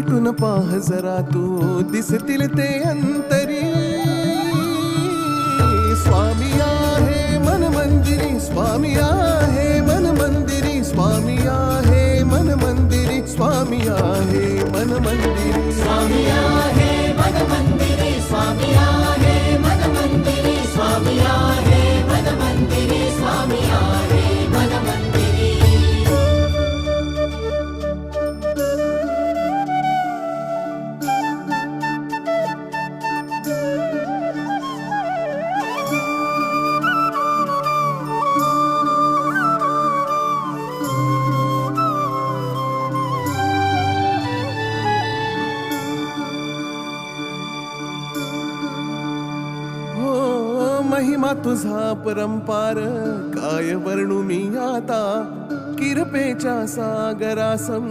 मिटून पाह जरा तू दिसतील ते अंतरी. स्वामी आहे मन मंदिरी, स्वामी आहे मन मंदिरी, स्वामी आहे मन मंदिरी, स्वामी आहे मन मंदिरी. स्वामी आहे मन मंदिरी, स्वामी आहे मन मंदिरी, स्वामी आहे मन मंदिरी, स्वामी आहे मन मंदिरी. महिमा तुझा परंपार काय वर्णू मी आता. किरपेच्या सागरासम